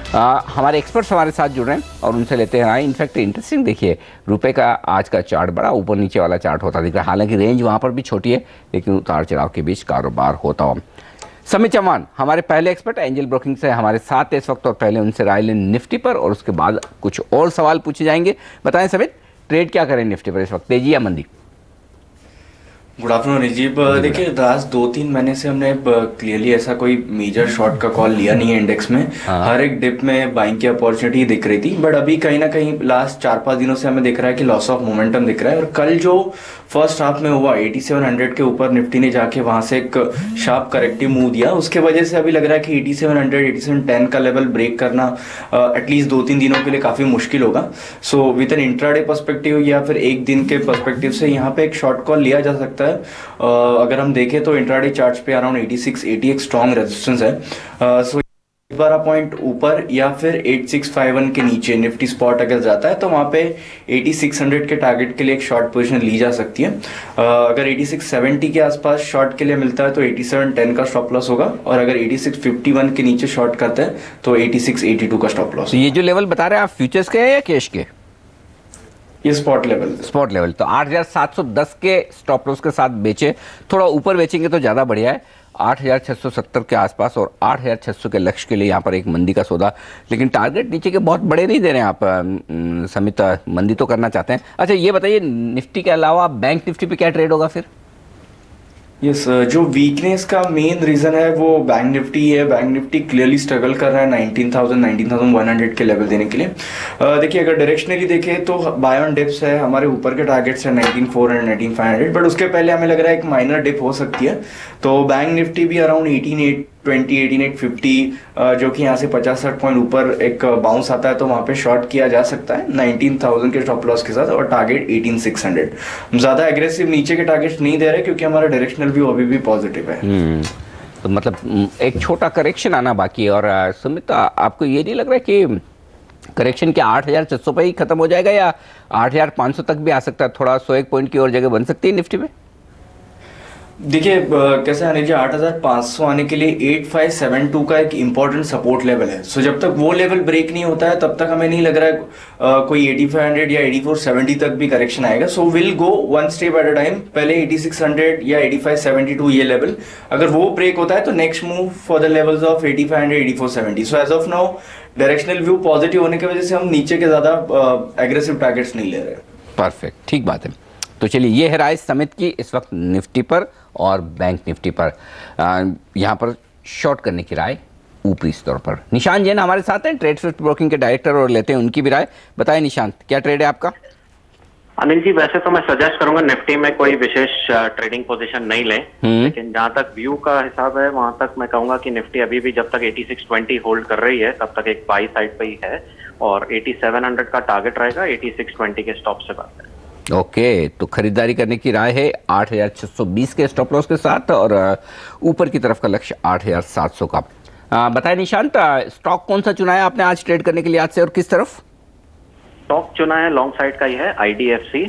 हमारे एक्सपर्ट्स हमारे साथ जुड़ रहे हैं और उनसे लेते हैं राय। इनफैक्ट इंटरेस्टिंग देखिए, रुपए का आज का चार्ट बड़ा ऊपर नीचे वाला चार्ट होता दिख रहा है। हालांकि रेंज वहाँ पर भी छोटी है, लेकिन उतार चढ़ाव के बीच कारोबार होता हो। समित चौहान हमारे पहले एक्सपर्ट एंजल ब्रोकिंग से हमारे साथ इस वक्त, और पहले उनसे राय लें निफ्टी पर और उसके बाद कुछ और सवाल पूछे जाएंगे। बताएं समित, ट्रेड क्या करें निफ्टी पर इस वक्त, तेजी या मंदी? Good afternoon Rajeev. देखिए लास्ट 2-3 महीने से हमने क्लियरली ऐसा कोई मेजर शॉर्ट का कॉल लिया नहीं है इंडेक्स में। हर एक डिप में बाइंग की अपॉर्चुनिटी दिख रही थी, बट अभी कहीं ना कहीं लास्ट 4-5 दिनों से हमें दिख रहा है कि लॉस ऑफ मोमेंटम दिख रहा है। और कल जो फर्स्ट हाफ में हुआ 8700 के ऊपर निफ्टी ने जाके वहां से एक शार्प करेक्टिव मूव दिया, उसके वजह से अभी लग रहा है कि 8700 8710 का लेवल ब्रेक करना एटलीस्ट 2-3 दिनों के लिए काफी मुश्किल होगा। So with an intraday perspective या फिर एक दिन के पर्सपेक्टिव से यहाँ पे एक शॉर्ट कॉल लिया जा सकता है। अगर हम देखें तो इंट्राडे चार्ट्स पे अराउंड 8680 एक स्ट्रॉन्ग रेजिस्टेंस है। सो 12 पॉइंट ऊपर या फिर 8651 के नीचे निफ्टी स्पॉट अगर जाता है तो वहां पे 8600 के टारगेट के लिए एक शॉर्ट पोजीशन ली जा सकती है। अगर 8670 के आसपास शॉर्ट के लिए मिलता है तो 8710 का स्टॉप लॉस होगा, और अगर 8651 के नीचे शॉर्ट करते हैं तो 8682 का स्टॉप लॉस। ये जो लेवल बता रहे हैं आप फ्यूचर्स के या कैश के? ये स्पॉट लेवल तो 8710 के स्टॉप लॉस के साथ बेचे, थोड़ा ऊपर बेचेंगे तो ज़्यादा बढ़िया है। 8670 के आसपास और 8600 के लक्ष्य के लिए यहाँ पर एक मंदी का सौदा, लेकिन टारगेट नीचे के बहुत बड़े नहीं दे रहे हैं आप समित, मंदी तो करना चाहते हैं। अच्छा ये बताइए, निफ्टी के अलावा बैंक निफ्टी पे क्या ट्रेड होगा फिर? यस, जो वीकनेस का मेन रीजन है वो बैंक निफ्टी है। बैंक निफ्टी क्लियरली स्ट्रगल कर रहा है 19,000 19,100 के लेवल देने के लिए। देखिए अगर डायरेक्शनली देखें तो बाय ऑन डिप्स है, हमारे ऊपर के टारगेट्स है 19,400 19,500, बट उसके पहले हमें लग रहा है एक माइनर डिप हो सकती है। तो बैंक निफ्टी भी अराउंड 18,820 18,850 जो कि यहाँ से 50-60 पॉइंट ऊपर एक बाउंस आता है तो वहाँ पे शॉर्ट किया जा सकता है 19,000 के स्टॉप लॉस के साथ, और टारगेट 18,600। ज्यादा एग्रेसिव नीचे के टारगेट्स नहीं दे रहे क्योंकि हमारा डायरेक्शनल व्यू अभी भी पॉजिटिव है। तो मतलब एक छोटा करेक्शन आना बाकी है। और सुमित, आपको ये नहीं लग रहा है कि करेक्शन क्या 8,600 पे ही खत्म हो जाएगा या 8,500 तक भी आ सकता है? थोड़ा 101 पॉइंट की और जगह बन सकती है निफ्टी में? देखिए कैसे आने जी, 8,500 आने के लिए 8,572 का एक इंपॉर्टेंट सपोर्ट लेवल है। सो जब तक वो लेवल ब्रेक नहीं होता है तब तक हमें नहीं लग रहा है कोई 8,500 या 8,470 तक भी करेक्शन आएगा। So will go one step at a time. पहले 8,600 या 8,572 ये लेवल, अगर वो ब्रेक होता है तो next move for the levels of 8,500 8,470। So as of now directional view positive होने की वजह से हम नीचे के ज्यादा एग्रेसिव टारगेट्स नहीं ले रहे। परफेक्ट, ठीक बात है। तो चलिए ये है राय समित की इस वक्त निफ्टी पर और बैंक निफ्टी पर। यहाँ पर शॉर्ट करने की राय ऊपरी स्तर पर। निशांत जैन हमारे साथ हैं, ट्रेड स्विफ्ट ब्रोकिंग के डायरेक्टर, और लेते हैं उनकी भी राय। बताएं निशांत, क्या ट्रेड है आपका? अनिल जी, वैसे तो मैं सजेस्ट करूंगा निफ्टी में कोई विशेष ट्रेडिंग पोजीशन नहीं लें, लेकिन जहां तक व्यू का हिसाब है वहां तक मैं कहूंगा कि निफ्टी अभी भी जब तक 8620 होल्ड कर रही है तब तक एक बाई साइड पे ही है, और 8700 का टारगेट रहेगा, 8620 के स्टॉप से बात है। ओके, तो खरीदारी करने की राय है 8,620 के स्टॉप लॉस के साथ, और ऊपर की तरफ का लक्ष्य 8,700 का। बताएं निशांत, स्टॉक कौन सा चुना है आपने आज ट्रेड करने के लिए, आज से, और किस तरफ? स्टॉक चुना है लॉन्ग साइड का ही है, आईडीएफसी।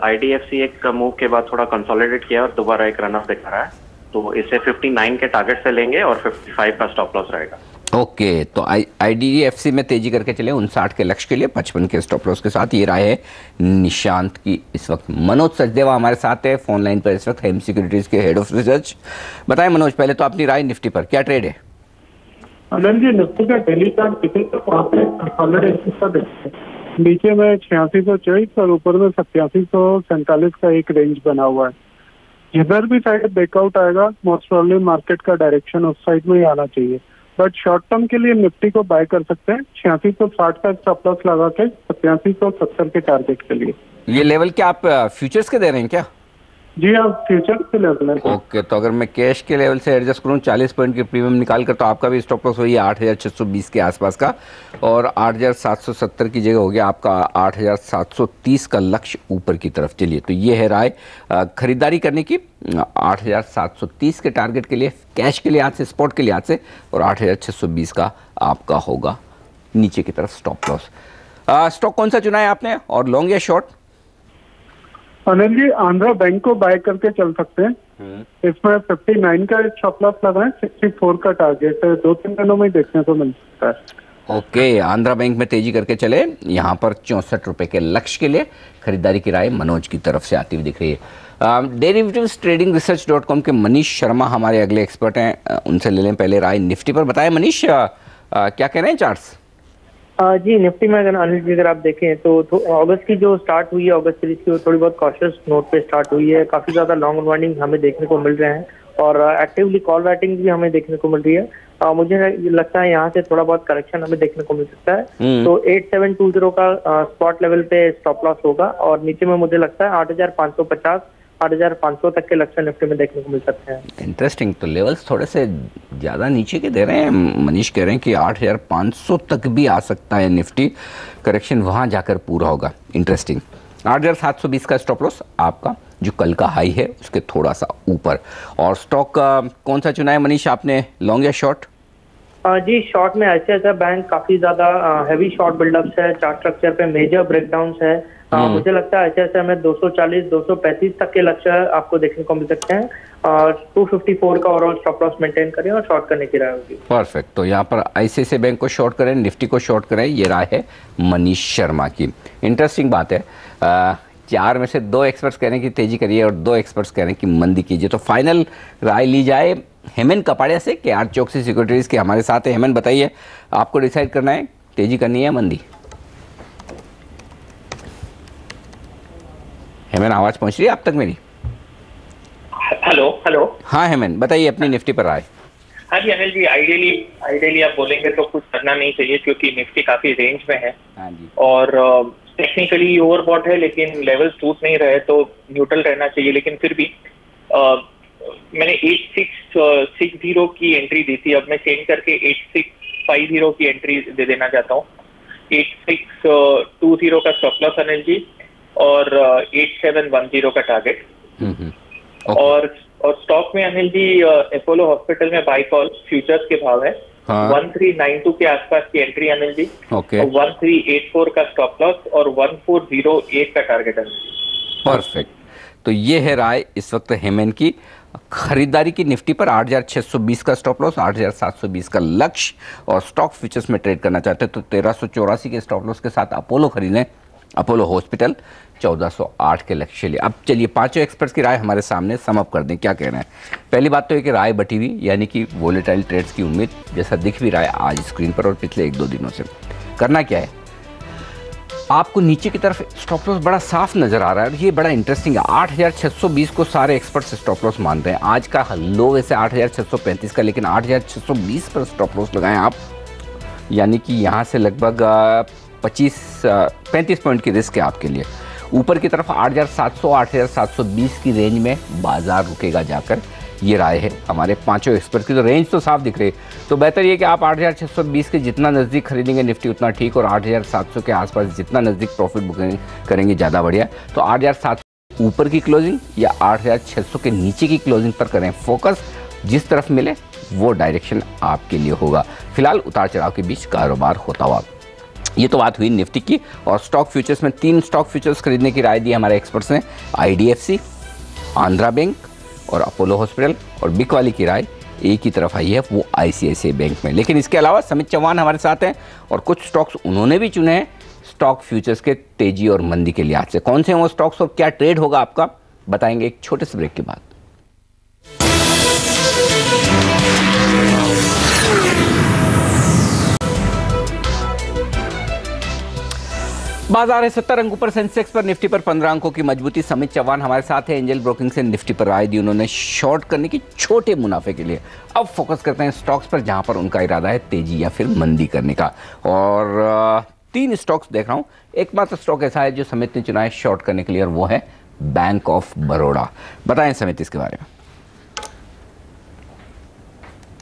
आईडीएफसी एक मूव के बाद थोड़ा कंसोलिडेट किया और दोबारा एक रन अप दिखा रहा है, तो इसे 59 के टारगेट से लेंगे और 55 का स्टॉप लॉस रहेगा। ओके, तो आईडीएफसी में तेजी करके चले 59 के लक्ष्य के लिए 55 के स्टॉप लॉस के साथ। ये राय है निशांत की इस वक्त। मनोज सचदेवा हमारे साथ है फोन लाइन पर इस वक्त, हेम सिक्योरिटीज के हेड ऑफ रिसर्च। बताएं मनोज, पहले तो अपनी राय निफ्टी पर, क्या ट्रेड है? अनंत जी, निफ्टी का डेली चार्ट दिखे तो वहाँ पे कंसोलिडेशन का देखते हैं, नीचे में 8624 और ऊपर में 8747 का एक रेंज बना हुआ है। जिधर भी साइड ब्रेकआउट आएगा मोस्ट प्रोबेबली मार्केट का डायरेक्शन उस साइड में ही आना चाहिए, बट शॉर्ट टर्म के लिए निफ्टी को बाय कर सकते हैं 8660 का स्टॉप लॉस लगा के 8770 के टारगेट के लिए। ये लेवल क्या आप फ्यूचर्स के दे रहे हैं क्या? जी हाँ, फ्यूचर के लेवल है। ओके, तो अगर मैं कैश के लेवल से एडजस्ट करूं 40 पॉइंट की प्रीमियम निकाल कर, तो आपका भी स्टॉप लॉस वही 8,620 के आसपास का, और 8,770 की जगह हो गया आपका 8,730 का लक्ष्य ऊपर की तरफ। चलिए, तो ये है राय खरीदारी करने की 8,730 के टारगेट के लिए, कैश के लिए आज से, स्पॉट के लिए आज से, और 8,620 का आपका होगा नीचे की तरफ स्टॉप लॉस। स्टॉक कौन सा चुना है आपने, और लॉन्ग या शॉर्ट? अनिल जी, आंध्रा बैंक को बाय करके चल सकते हैं। इसमें 59 का स्टॉप लॉस लगा है, 64 का टारगेट है, 2-3 दिनों में देखने को मिल सकता है। ओके, आंध्रा बैंक में तेजी करके चले, यहाँ पर 64 रुपए के लक्ष्य के लिए खरीदारी की राय मनोज की तरफ से आती हुई दिख रही है। डेरिवेटिव्स ट्रेडिंग रिसर्च .com के मनीष शर्मा हमारे अगले एक्सपर्ट हैं, उनसे ले लें पहले राय निफ्टी पर। बताएं मनीष, क्या कह रहे हैं चार्ट्स? जी, निफ्टी में अनिल जी अगर आप देखें तो अगस्त की जो स्टार्ट हुई है, अगस्त सीरीज की, वो थोड़ी बहुत कॉशियस नोट पे स्टार्ट हुई है। काफी ज्यादा लॉन्ग अनवाइंडिंग हमें देखने को मिल रहे हैं और एक्टिवली कॉल राइटिंग भी हमें देखने को मिल रही है। मुझे लगता है यहाँ से थोड़ा बहुत करेक्शन हमें देखने को मिल सकता है। तो 8720 का स्पॉट लेवल पे स्टॉप लॉस होगा और नीचे में मुझे लगता है 8550 8500 तक के लक्ष्य निफ्टी में देखने को मिल सकते हैं। इंटरेस्टिंग, तो लेवल्स थोड़े से ज़्यादा नीचे के दे रहे हैं। मनीष कह रहे हैं कि 8500 तक भी आ सकता है निफ्टी, करेक्शन वहाँ जाकर पूरा होगा। इंटरेस्टिंग। 8720 का स्टॉप लॉस आपका, जो कल का हाई है उसके थोड़ा सा ऊपर। और स्टॉक कौन सा चुना है मनीष आपने, लॉन्ग या शॉर्ट? जी, शॉर्ट में ICICI बैंक काफी ज्यादा हैवी शॉर्ट बिल्डअप्स है, चार्ट स्ट्रक्चर पे मेजर ब्रेकडाउन है। मुझे लगता है ICICI में 240 235 तक के लक्ष्य आपको देखने को मिल सकते हैं और 254 का ओवरऑल स्टॉप लॉस मेंटेन करें और शॉर्ट करने की राय होगी। परफेक्ट, तो यहाँ पर ICICI बैंक को शॉर्ट करें, निफ्टी को शॉर्ट करें, ये राय है मनीष शर्मा की। इंटरेस्टिंग बात है, 4 में से 2 एक्सपर्ट्स कह रहे हैं कि तेजी करिए और 2 एक्सपर्ट्स कह रहे हैं कि मंदी कीजिए। तो फाइनल राय ली जाए हेमन कपाड़िया से, के आर चौकसी सिक्योरिटीज के हमारे साथ है। हेमन, बताइए आपको डिसाइड करना है तेजी करनी है मंदी? हेमन, आवाज पहुंच रही है आप तक मेरी? हेलो। हाँ हेमन, बताइए अपनी निफ्टी पर राय। हाँ जी अनिल जी, आइडियली आप बोलेंगे तो कुछ करना नहीं चाहिए क्योंकि निफ्टी काफी रेंज में है। हाँ जी। और टेक्निकली ओवरबॉट है लेकिन लेवल टूट नहीं रहे तो न्यूट्रल रहना चाहिए। लेकिन फिर भी मैंने 8660 की एंट्री दी थी, अब मैं चेंज करके 8650 की एंट्री दे देना चाहता हूँ। 8620 का स्टॉप लॉस अनिल जी और 8710 का टारगेट। और स्टॉक में अनिल जी अपोलो हॉस्पिटल में बाई कॉल फ्यूचर्स के भाव है। हाँ। 1392 के आसपास की एंट्री अनिल जी। ओके। 1384 का स्टॉप लॉस और 1408 का टारगेट अनिल जी। परफेक्ट, तो ये है राय इस वक्त हेमन की। खरीदारी की निफ्टी पर 8620 का स्टॉप लॉस, 8720 का लक्ष्य, और स्टॉक फ्यूचर्स में ट्रेड करना चाहते हैं तो 1384 के स्टॉप लॉस के साथ अपोलो खरीदें, अपोलो हॉस्पिटल 1408 के लक्ष्य लिए। अब चलिए पांचों एक्सपर्ट्स की राय हमारे सामने सम अप कर दें, क्या कह रहे हैं। पहली बात तो ये कि राय बटी हुई, यानी कि वोलेटाइल ट्रेड्स की उम्मीद, जैसा दिख भी रहा है आज स्क्रीन पर और पिछले 1-2 दिनों से। करना क्या है, आपको नीचे की तरफ स्टॉप लॉस बड़ा साफ नजर आ रहा है, ये बड़ा इंटरेस्टिंग है। 8620 को सारे एक्सपर्ट्स स्टॉप लॉस मानते हैं। आज का लो वैसे 8635 का, लेकिन 8620 पर स्टॉप लॉस लगाएं आप, यानी कि यहाँ से लगभग 35 पॉइंट की रिस्क है आपके लिए। ऊपर की तरफ 8700 8720 की रेंज में बाजार रुकेगा जाकर, ये राय है हमारे पांचों एक्सपर्ट की। तो रेंज तो साफ दिख रही है, तो बेहतर ये कि आप 8620 के जितना नज़दीक खरीदेंगे निफ्टी उतना ठीक, और 8700 के आसपास जितना नज़दीक प्रॉफिट बुकिंग करेंगे ज़्यादा बढ़िया। तो 8700 ऊपर की क्लोजिंग या 8600 के नीचे की क्लोजिंग पर करें फोकस, जिस तरफ मिले वो डायरेक्शन आपके लिए होगा। फिलहाल उतार चढ़ाव के बीच कारोबार होता हुआ। ये तो बात हुई निफ्टी की। और स्टॉक फ्यूचर्स में 3 स्टॉक फ्यूचर्स खरीदने की राय दी हमारे एक्सपर्ट्स ने, IDFC, आंध्रा बैंक और अपोलो हॉस्पिटल। और बिक वाली की राय एक ही तरफ आई है, वो ICICI बैंक में। लेकिन इसके अलावा समित चौहान हमारे साथ हैं और कुछ स्टॉक्स उन्होंने भी चुने हैं स्टॉक फ्यूचर्स के तेजी और मंदी के लिहाज से। कौन से हैं वो स्टॉक्स और क्या ट्रेड होगा आपका, बताएंगे एक छोटे से ब्रेक के बाद। बाजार है 70 अंकों पर, सेंसेक्स पर, निफ्टी पर 15 अंकों की मजबूती। समित चौहान हमारे साथ है, एंजल ब्रोकिंग से निफ्टी पर राय दी उन्होंने शॉर्ट करने की छोटे मुनाफे के लिए। अब फोकस करते हैं स्टॉक्स पर जहां पर उनका इरादा है तेजी या फिर मंदी करने का। और 3 स्टॉक्स देख रहा हूं, एकमात्र स्टॉक ऐसा है जो समित ने चुना है शॉर्ट करने के लिए, और वो है बैंक ऑफ बड़ौदा। बताएं समित इसके बारे में।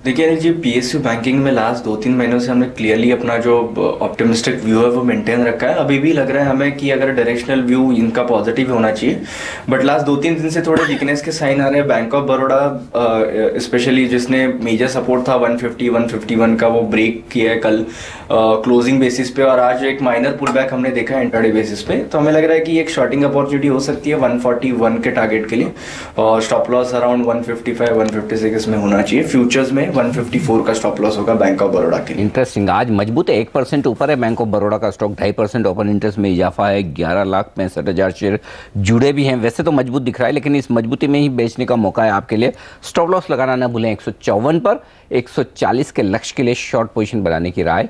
देखिए अनिल जी, PSU बैंकिंग में लास्ट 2-3 महीनों से हमने क्लियरली अपना जो ऑप्टिमिस्टिक व्यू है वो मेंटेन रखा है। अभी भी लग रहा है हमें कि अगर डायरेक्शनल व्यू इनका पॉजिटिव होना चाहिए, बट लास्ट 2-3 दिन से थोड़े वीकनेस के साइन आ रहे हैं। बैंक ऑफ बड़ौदा स्पेशली, जिसने मेजर सपोर्ट था 150-151 का, वो ब्रेक किया है कल क्लोजिंग बेसिस पे, और आज एक माइनर पुल बैक हमने देखा है इंट्राडे बेसिस पे। तो हमें लग रहा है कि एक शॉर्टिंग अपॉर्चुनिटी हो सकती है 141 के टारगेट के लिए, और स्टॉप लॉस अराउंड 155-156 इसमें होना चाहिए फ्यूचर्स में। 154 का स्टॉप लॉस होगा बैंक ऑफ बड़ौदा के लिए। इंटरेस्टिंग, आज मजबूत है, 1% ऊपर है बैंक ऑफ बड़ौदा का स्टॉक, 2.5% ओपन इंटरेस्ट में इजाफा है, 11,65,000 शेयर जुड़े भी हैं। वैसे तो मजबूत दिख रहा है लेकिन इस मजबूती में ही बेचने का मौका है आपके लिए। स्टॉप लॉस लगाना ना भूलें 154 पर, 140 के लक्ष्य के लिए शॉर्ट पोजीशन बनाने की राय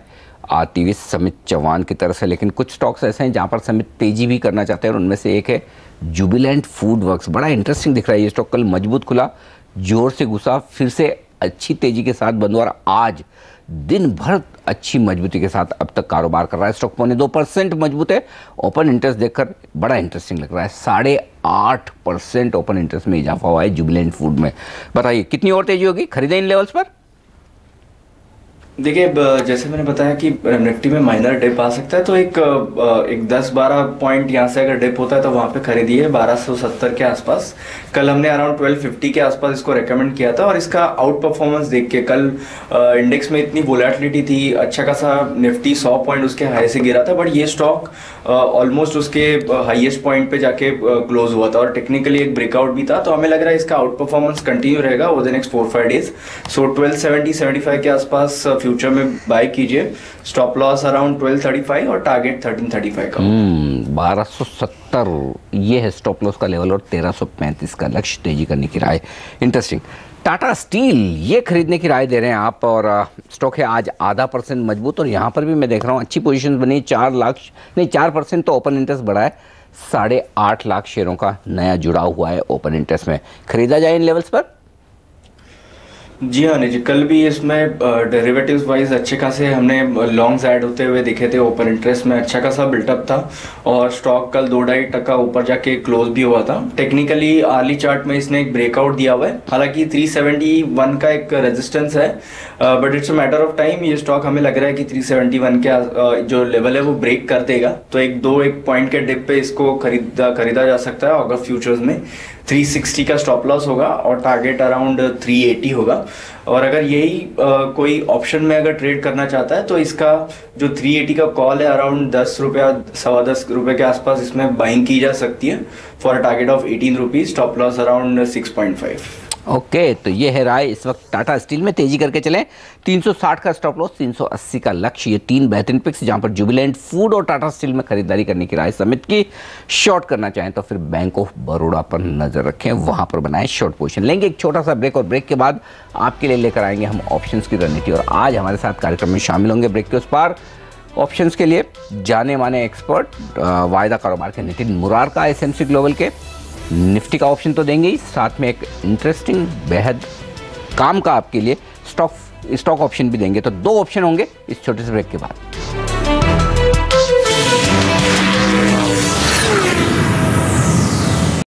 आती हुई समित चौहान की तरफ से। लेकिन कुछ स्टॉक्स ऐसे हैं जहां पर समित तेजी भी करना चाहते हैं और उनमें से एक है जुबिलेंट फूड वर्क्स। बड़ा इंटरेस्टिंग दिख रहा है ये स्टॉक, कल मजबूत खुला, जोर से घुसा, फिर से अच्छी तेजी के साथ बंद हुआ और आज दिन भर अच्छी मजबूती के साथ अब तक कारोबार कर रहा है। स्टॉक 2.25% मजबूत है, ओपन इंटरेस्ट देखकर बड़ा इंटरेस्टिंग लग रहा है, 8.5% ओपन इंटरेस्ट में इजाफा हुआ है जुबिलेंट फूड में। बताइए कितनी और तेजी होगी, खरीदें इन लेवल्स पर? देखिए जैसे मैंने बताया कि निफ्टी में माइनर डिप आ सकता है, तो एक 10-12 पॉइंट यहाँ से अगर डिप होता है तो वहाँ पे खरीदिए 1270 के आसपास। कल हमने अराउंड 1250 के आसपास इसको रेकमेंड किया था और इसका आउट परफॉर्मेंस देख के कल इंडेक्स में इतनी वोलेटिलिटी थी, अच्छा खासा निफ्टी 100 पॉइंट उसके हाई से गिरा था, बट ये स्टॉक ऑलमोस्ट उसके हाईएस्ट पॉइंट पे जाके क्लोज हुआ था और टेक्निकली एक ब्रेकआउट भी था। तो हमें लग रहा है इसका आउट परफॉर्मेंस कंटिन्यू रहेगा ओवर द नेक्स्ट 4-5 डेज। सो 1270-75 के आसपास फ्यूचर में बाय कीजिए, स्टॉप लॉस अराउंड 1235 और टारगेट 1335 का। 1270 ये है स्टॉप लॉस का लेवल और 1335 का लक्ष्य, तेजी करने की राय। इंटरेस्टिंग। टाटा स्टील ये खरीदने की राय दे रहे हैं आप और स्टॉक है आज 0.5% मजबूत और यहाँ पर भी मैं देख रहा हूँ अच्छी पोजीशन बनी, 4% तो ओपन इंटरेस्ट बढ़ा है, 8.5 लाख शेयरों का नया जुड़ा हुआ है ओपन इंटरेस्ट में। खरीदा जाए इन लेवल्स पर? जी हाँ जी, कल भी इसमें डेरिवेटिव्स वाइज अच्छे खासे हमने लॉन्ग्स ऐड होते हुए दिखे थे, ओपन इंटरेस्ट में अच्छा खासा बिल्टअप था और स्टॉक कल 2-2.5% ऊपर जाके क्लोज भी हुआ था। टेक्निकली अर्ली चार्ट में इसने एक ब्रेकआउट दिया हुआ है, हालांकि 371 का एक रेजिस्टेंस है, but it's a matter of time. ये स्टॉक हमें लग रहा है कि 371 के जो लेवल है वो ब्रेक कर देगा, तो एक पॉइंट के डिप पे इसको खरीदा जा सकता है। अगर फ्यूचर्स में 360 का स्टॉप लॉस होगा और टारगेट अराउंड 380 होगा और अगर यही कोई ऑप्शन में अगर ट्रेड करना चाहता है तो इसका जो 380 का कॉल है अराउंड 10 रुपया 10.25 रुपये के आसपास इसमें बाइंग की जा सकती है for a target of 18 rupees, stop loss around 6.5। Okay, तो ये है राय। इस वक्त टाटा स्टील में तेजी करके चलें, 360 का स्टॉप लॉस, 380 का लक्ष्य, ये 3 बेहतरीन पिक्स जहां पर जुबिलेंट फूड और टाटा स्टील में खरीदारी करने की राय समित की। शॉर्ट करना चाहें तो फिर बैंक ऑफ बड़ौदा पर नजर रखें, वहां पर बनाएं शॉर्ट पोजीशन। लेंगे एक छोटा सा ब्रेक और ब्रेक के बाद आपके लिए लेकर आएंगे हम ऑप्शंस की रणनीति और आज हमारे साथ कार्यक्रम में शामिल होंगे ब्रेक के उस पार ऑप्शंस के लिए जाने माने एक्सपर्ट वायदा कारोबार के नितिन मुरारका, एसएमसी ग्लोबल के। निफ्टी का ऑप्शन तो देंगे ही, साथ में एक इंटरेस्टिंग बेहद काम का आपके लिए स्टॉक ऑप्शन भी देंगे। तो 2 ऑप्शन होंगे इस छोटे से ब्रेक के बाद।